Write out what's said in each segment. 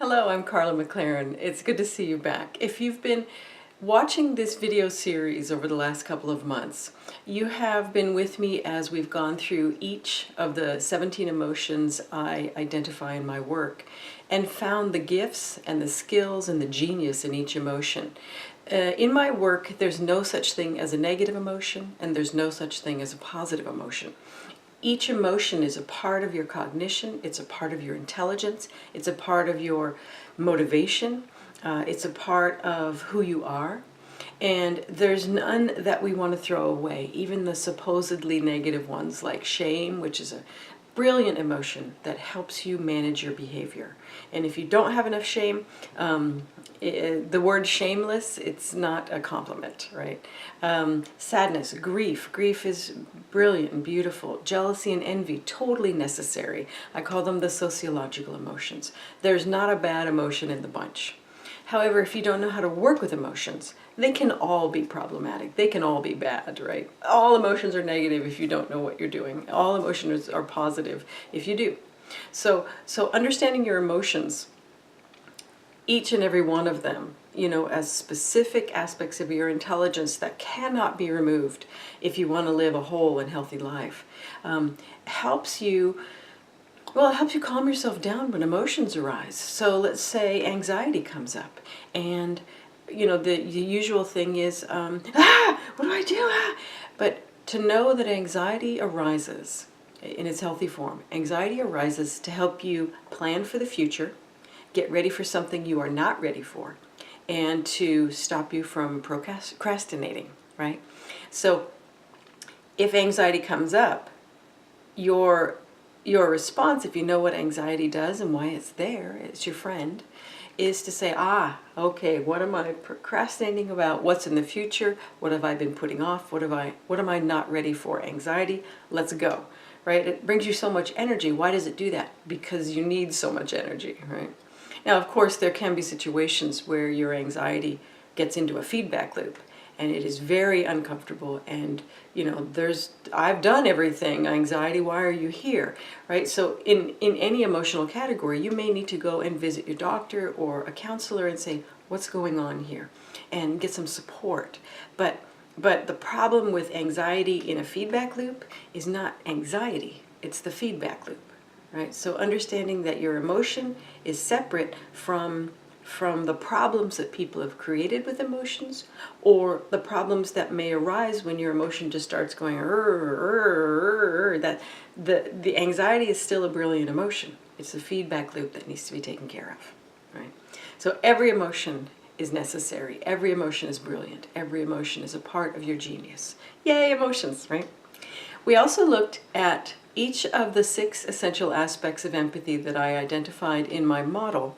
Hello, I'm Carla McLaren. It's good to see you back. If you've been watching this video series over the last couple of months, you have been with me as we've gone through each of the 17 emotions I identify in my work and found the gifts and the skills and the genius in each emotion. In my work, there's no such thing as a negative emotion, and there's no such thing as a positive emotion. Each emotion is a part of your cognition, it's a part of your intelligence, it's a part of your motivation, it's a part of who you are, and there's none that we want to throw away, even the supposedly negative ones like shame, which is a brilliant emotion that helps you manage your behavior. And if you don't have enough shame, the word shameless, it's not a compliment, right? Sadness, grief is brilliant and beautiful. Jealousy and envy, totally necessary. I call them the sociological emotions. There's not a bad emotion in the bunch. However, if you don't know how to work with emotions, they can all be problematic. They can all be bad, right? All emotions are negative if you don't know what you're doing. All emotions are positive if you do. So understanding your emotions, each and every one of them, as specific aspects of your intelligence that cannot be removed if you want to live a whole and healthy life, helps you calm yourself down when emotions arise. So let's say anxiety comes up, and the usual thing is, what do I do? But to know that anxiety arises in its healthy form. Anxiety arises to help you plan for the future, get ready for something you are not ready for, and to stop you from procrastinating, right? So if anxiety comes up, your response, if you know what anxiety does and why it's there, it's your friend, is to say, okay, what am I procrastinating about? What's in the future? What have I been putting off? What am I not ready for? Anxiety, let's go, right? It brings you so much energy. Why does it do that? Because you need so much energy, right? Now, of course, there can be situations where your anxiety gets into a feedback loop, and it is very uncomfortable, and I've done everything. Anxiety, why are you here, right? So in any emotional category, you may need to go and visit your doctor or a counselor and say, what's going on here, and get some support. But the problem with anxiety in a feedback loop is not anxiety, it's the feedback loop, right? So understanding that your emotion is separate from the problems that people have created with emotions, or the problems that may arise when your emotion just starts going that the anxiety is still a brilliant emotion. It's a feedback loop that needs to be taken care of, right? So every emotion is necessary. Every emotion is brilliant. Every emotion is a part of your genius. Yay, emotions, right? We also looked at each of the 6 essential aspects of empathy that I identified in my model,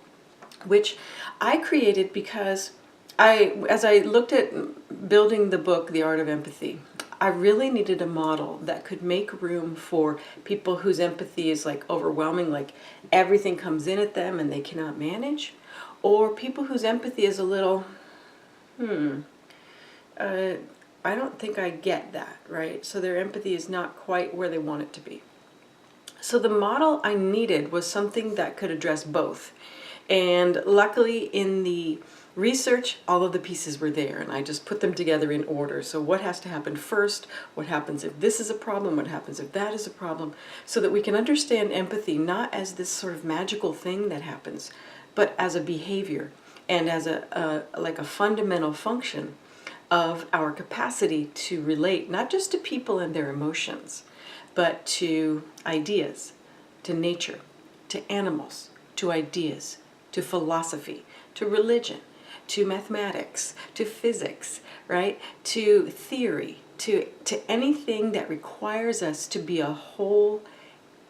which I created because as I looked at building the book, The Art of Empathy, I really needed a model that could make room for people whose empathy is like overwhelming, like everything comes in at them and they cannot manage, or people whose empathy is a little, I don't think I get that, right? So their empathy is not quite where they want it to be. So the model I needed was something that could address both. And luckily in the research, all of the pieces were there, and I just put them together in order. So what has to happen first? What happens if this is a problem? What happens if that is a problem? So that we can understand empathy not as this sort of magical thing that happens, but as a behavior and as like a fundamental function of our capacity to relate, not just to people and their emotions, but to ideas, to nature, to animals, to ideas, to philosophy, to religion, to mathematics, to physics, right? To theory, to anything that requires us to be a whole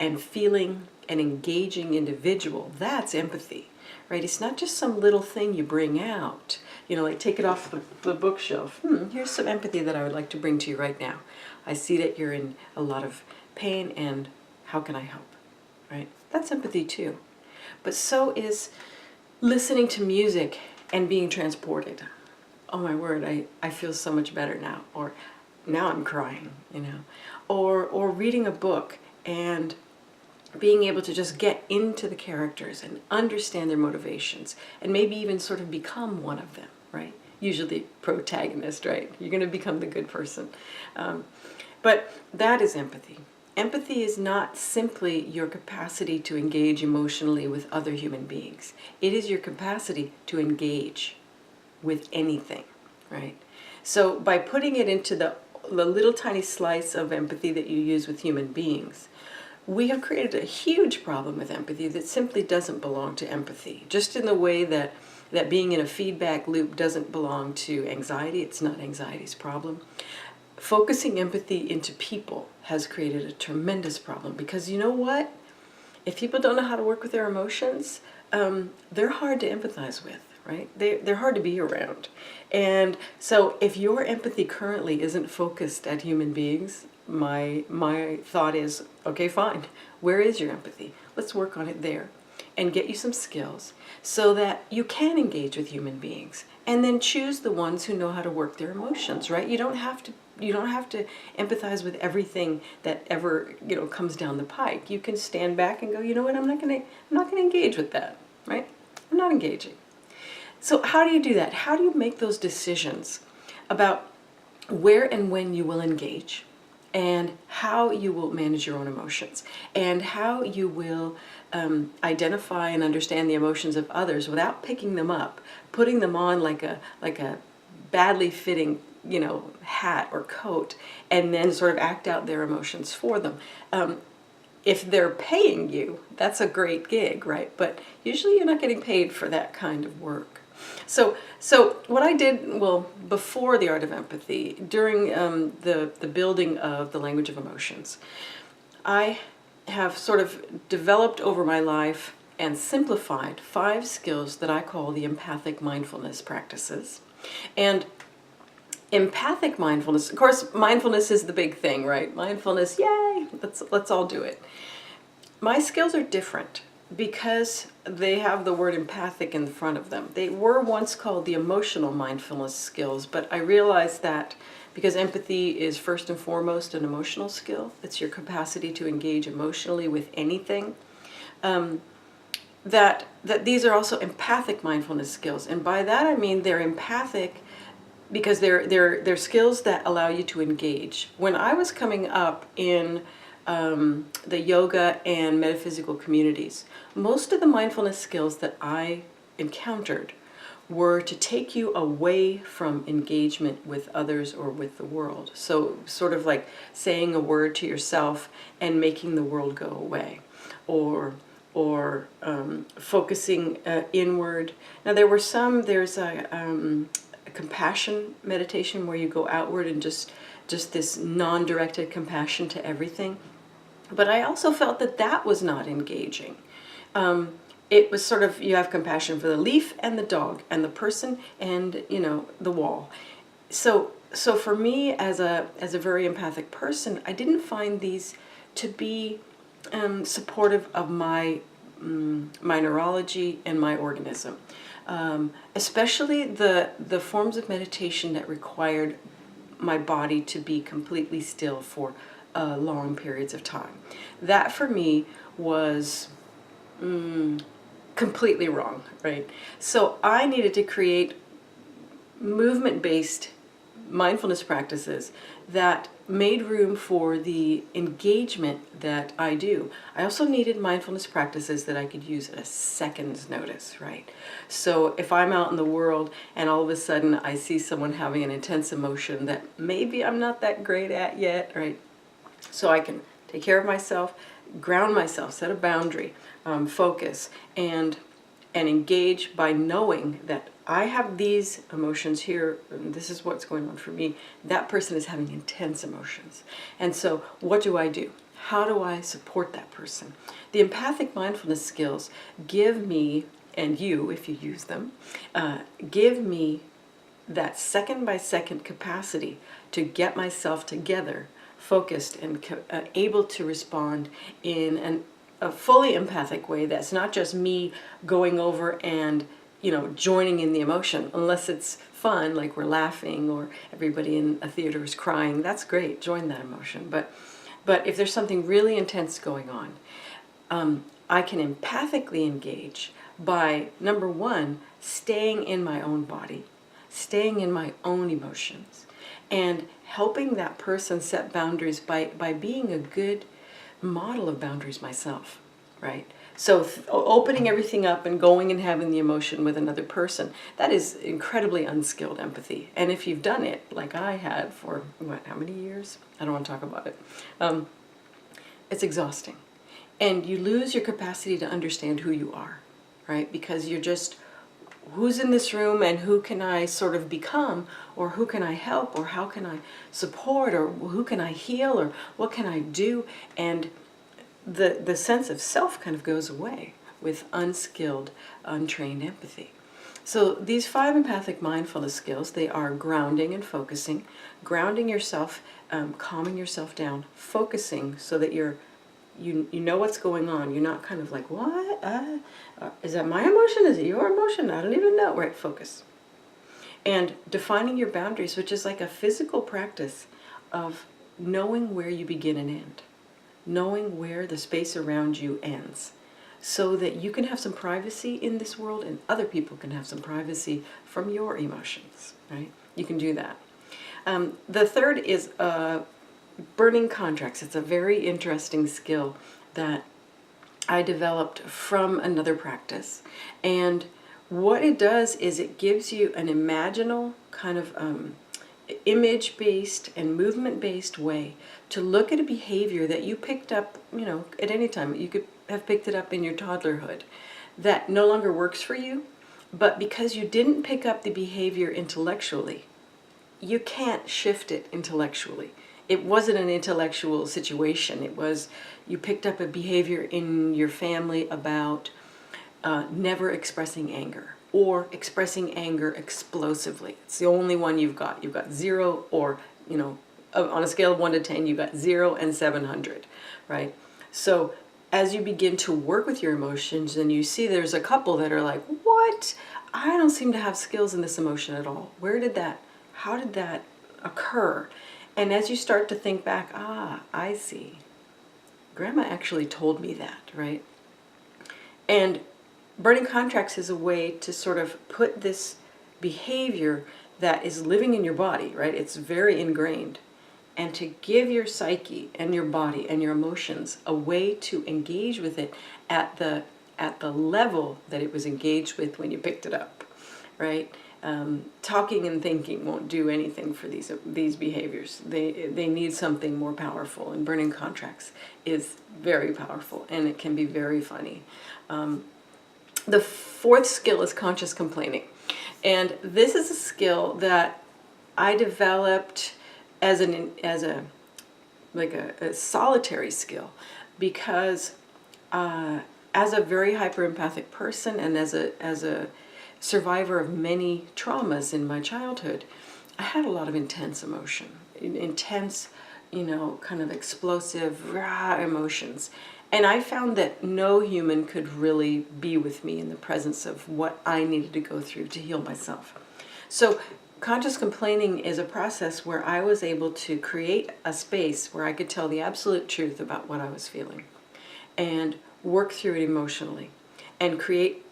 and feeling and engaging individual. That's empathy, right? It's not just some little thing you bring out, like take it off the bookshelf. Here's some empathy that I would like to bring to you right now. I see that you're in a lot of pain, and how can I help, right? That's empathy too. But so is listening to music and being transported. Oh my word, I feel so much better now. Or now I'm crying, or reading a book and being able to just get into the characters and understand their motivations and maybe even sort of become one of them, right? Usually protagonist, right? You're going to become the good person. But that is empathy. Empathy is not simply your capacity to engage emotionally with other human beings. It is your capacity to engage with anything, right? So by putting it into the little tiny slice of empathy that you use with human beings, we have created a huge problem with empathy that simply doesn't belong to empathy. Just in the way that being in a feedback loop doesn't belong to anxiety, it's not anxiety's problem. Focusing empathy into people has created a tremendous problem, because you know what? If people don't know how to work with their emotions, they're hard to empathize with, right? They're hard to be around. And so if your empathy currently isn't focused at human beings, my thought is, okay, fine. Where is your empathy? Let's work on it there and get you some skills so that you can engage with human beings, and then choose the ones who know how to work their emotions, right? You don't have to empathize with everything that ever, comes down the pike. You can stand back and go, you know what, I'm not going to engage with that, right? I'm not engaging. So how do you do that? How do you make those decisions about where and when you will engage, and how you will manage your own emotions, and how you will identify and understand the emotions of others without picking them up, putting them on like a badly fitting hat or coat, and then sort of act out their emotions for them. If they're paying you, that's a great gig, right? But usually you're not getting paid for that kind of work. So what I did, well, before the art of empathy, during the building of the language of emotions, I have sort of developed over my life and simplified 5 skills that I call the empathic mindfulness practices. And empathic mindfulness, of course, mindfulness is the big thing, right? Mindfulness, yay, let's all do it. My skills are different because they have the word empathic in front of them. They were once called the emotional mindfulness skills, but I realized that because empathy is first and foremost an emotional skill, it's your capacity to engage emotionally with anything, that these are also empathic mindfulness skills. And by that I mean they're empathic because they're skills that allow you to engage. When I was coming up in the yoga and metaphysical communities, most of the mindfulness skills that I encountered were to take you away from engagement with others or with the world. So sort of like saying a word to yourself and making the world go away, or focusing inward. Now there's a compassion meditation where you go outward and just this non-directed compassion to everything. But I also felt that was not engaging. It was sort of, you have compassion for the leaf and the dog and the person and the wall. So for me as a very empathic person, I didn't find these to be supportive of my neurology and my organism. Especially the forms of meditation that required my body to be completely still for long periods of time. That for me was completely wrong, right? So I needed to create movement-based mindfulness practices that made room for the engagement that I do. I also needed mindfulness practices that I could use at a second's notice, right? So if I'm out in the world and all of a sudden I see someone having an intense emotion that maybe I'm not that great at yet, right? So I can take care of myself, ground myself, set a boundary, focus, and engage by knowing that I have these emotions here, and this is what's going on for me. That person is having intense emotions. And so what do I do? How do I support that person? The empathic mindfulness skills give me, and you, if you use them, give me that second-by-second capacity to get myself together, focused and able to respond in a fully empathic way that's not just me going over and joining in the emotion, unless it's fun, like we're laughing or everybody in a theater is crying. That's great, join that emotion. But if there's something really intense going on, I can empathically engage by, number one, staying in my own body, staying in my own emotions, and helping that person set boundaries by being a good model of boundaries myself, right? So opening everything up and going and having the emotion with another person, that is incredibly unskilled empathy. And if you've done it, like I had for, how many years? I don't want to talk about it. It's exhausting. And you lose your capacity to understand who you are, right? Because you're just, who's in this room and who can I sort of become, or who can I help, or how can I support, or who can I heal, or what can I do? And the sense of self kind of goes away with unskilled, untrained empathy. So these 5 empathic mindfulness skills, they are grounding and focusing, grounding yourself, calming yourself down, focusing so that you know what's going on. You're not kind of like, what? Is that my emotion? Is it your emotion? I don't even know. Right, focus. And defining your boundaries, which is like a physical practice of knowing where you begin and end, knowing where the space around you ends, so that you can have some privacy in this world and other people can have some privacy from your emotions, right? You can do that. The third is burning contracts. It's a very interesting skill that I developed from another practice. And what it does is it gives you an imaginal kind of image-based and movement-based way to look at a behavior that you picked up, at any time. You could have picked it up in your toddlerhood that no longer works for you, but because you didn't pick up the behavior intellectually, you can't shift it intellectually. It wasn't an intellectual situation. It was, you picked up a behavior in your family about never expressing anger, or expressing anger explosively. It's the only one you've got. You've got 0, or, on a scale of 1 to 10, you've got 0 and 700, right? So as you begin to work with your emotions and you see there's a couple that are like, what? I don't seem to have skills in this emotion at all. How did that occur? And as you start to think back, I see. Grandma actually told me that, right? And burning contracts is a way to sort of put this behavior that is living in your body, right? It's very ingrained. And to give your psyche and your body and your emotions a way to engage with it at the level that it was engaged with when you picked it up, right? Talking and thinking won't do anything for these behaviors. They need something more powerful, and burning contracts is very powerful, and it can be very funny. The 4th skill is conscious complaining, and this is a skill that I developed as a solitary skill, because as a very hyper empathic person and as a survivor of many traumas in my childhood, I had a lot of intense emotion, intense, kind of explosive, raw emotions. And I found that no human could really be with me in the presence of what I needed to go through to heal myself. So conscious complaining is a process where I was able to create a space where I could tell the absolute truth about what I was feeling and work through it emotionally and create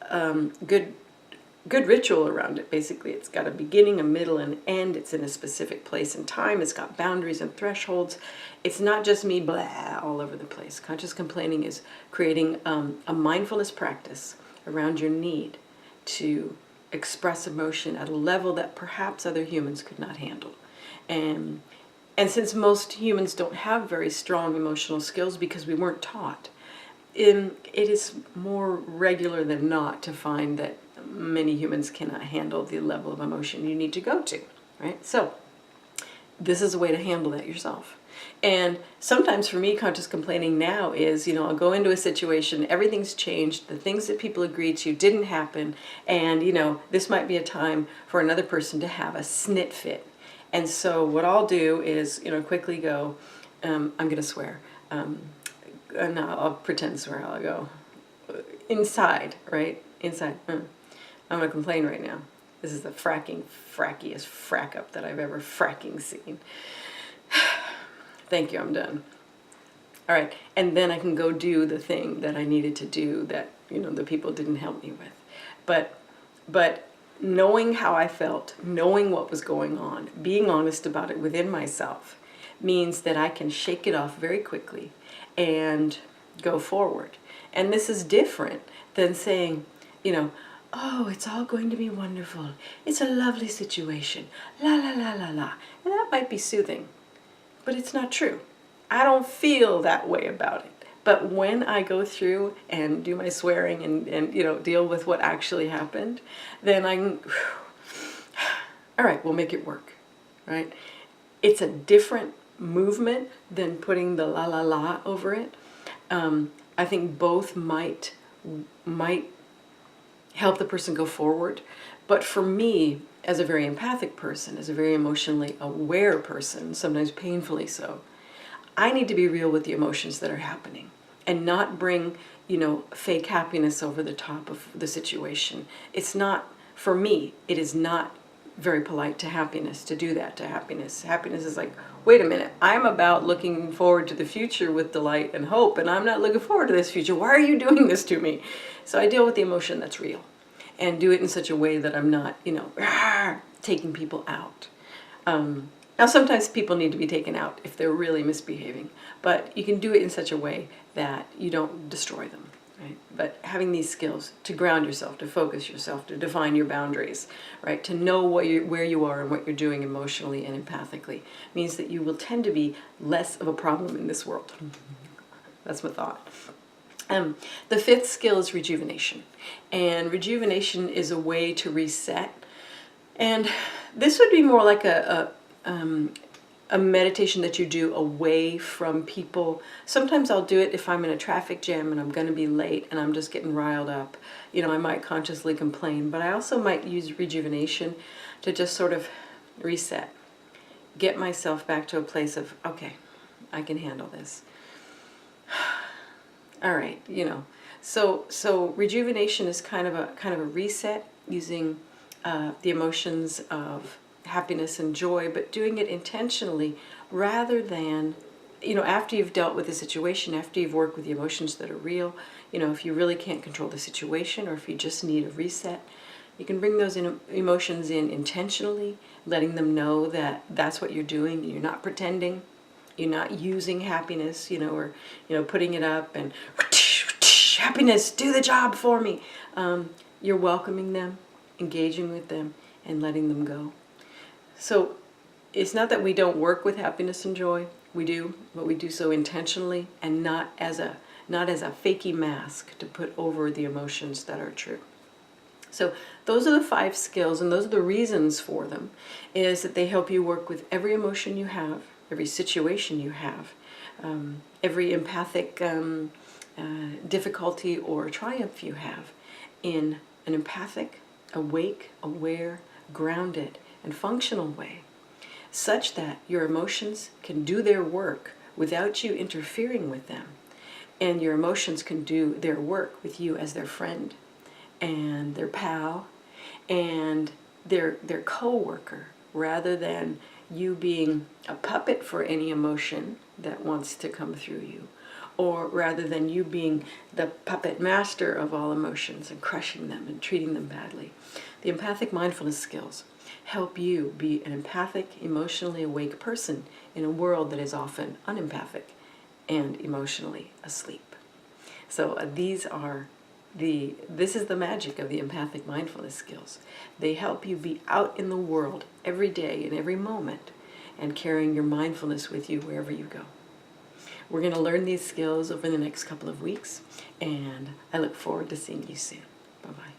good ritual around it. Basically, it's got a beginning, a middle, and end. It's in a specific place and time. It's got boundaries and thresholds. It's not just me blah all over the place. Conscious complaining is creating a mindfulness practice around your need to express emotion at a level that perhaps other humans could not handle. And since most humans don't have very strong emotional skills because we weren't taught, it is more regular than not to find that many humans cannot handle the level of emotion you need to go to, right? So this is a way to handle that yourself. And sometimes for me, conscious complaining now is, I'll go into a situation, everything's changed, the things that people agreed to didn't happen, and, this might be a time for another person to have a snit fit. And so what I'll do is, quickly go, I'm going to swear. And I'll pretend to swear. I'll go inside, right? Inside. I'm going to complain right now. This is the frackiest frack up that I've ever fracking seen. Thank you, I'm done. All right, and then I can go do the thing that I needed to do that, the people didn't help me with. But knowing how I felt, knowing what was going on, being honest about it within myself means that I can shake it off very quickly and go forward. And this is different than saying, oh, it's all going to be wonderful. It's a lovely situation. La, la, la, la, la. And that might be soothing, but it's not true. I don't feel that way about it. But when I go through and do my swearing and deal with what actually happened, then all right, we'll make it work, right? It's a different movement than putting the la la la over it. I think both might help the person go forward. But for me, as a very empathic person, as a very emotionally aware person, sometimes painfully so, I need to be real with the emotions that are happening and not bring, fake happiness over the top of the situation. It's not, for me, it is not very polite to happiness to do that to happiness. Happiness is like, wait a minute, I'm about looking forward to the future with delight and hope, and I'm not looking forward to this future. Why are you doing this to me? So I deal with the emotion that's real and do it in such a way that I'm not, taking people out. Now, sometimes people need to be taken out if they're really misbehaving, but you can do it in such a way that you don't destroy them, right? But having these skills to ground yourself, to focus yourself, to define your boundaries, right? To know where you are and what you're doing emotionally and empathically means that you will tend to be less of a problem in this world. That's my thought. The fifth skill is rejuvenation. And rejuvenation is a way to reset. And this would be more like a meditation that you do away from people. Sometimes I'll do it if I'm in a traffic jam and I'm going to be late and I'm just getting riled up. I might consciously complain, but I also might use rejuvenation to just sort of reset. Get myself back to a place of, okay, I can handle this. All right, So rejuvenation is kind of a reset using the emotions of happiness and joy, but doing it intentionally rather than, after you've dealt with the situation, after you've worked with the emotions that are real, if you really can't control the situation or if you just need a reset, you can bring those emotions in intentionally, letting them know that that's what you're doing. You're not pretending. You're not using happiness, or, putting it up and happiness, do the job for me. You're welcoming them, engaging with them, and letting them go. So it's not that we don't work with happiness and joy. We do, but we do so intentionally and not as a fakey mask to put over the emotions that are true. So those are the 5 skills, and those are the reasons for them, is that they help you work with every emotion you have, every situation you have, every empathic difficulty or triumph you have in an empathic, awake, aware, grounded, and functional way, such that your emotions can do their work without you interfering with them, and your emotions can do their work with you as their friend and their pal and their co-worker, rather than you being a puppet for any emotion that wants to come through you, or rather than you being the puppet master of all emotions and crushing them and treating them badly. The empathic mindfulness skills help you be an empathic, emotionally awake person in a world that is often unempathic and emotionally asleep. So this is the magic of the empathic mindfulness skills. They help you be out in the world every day and every moment and carrying your mindfulness with you wherever you go. We're going to learn these skills over the next couple of weeks, and I look forward to seeing you soon. Bye-bye.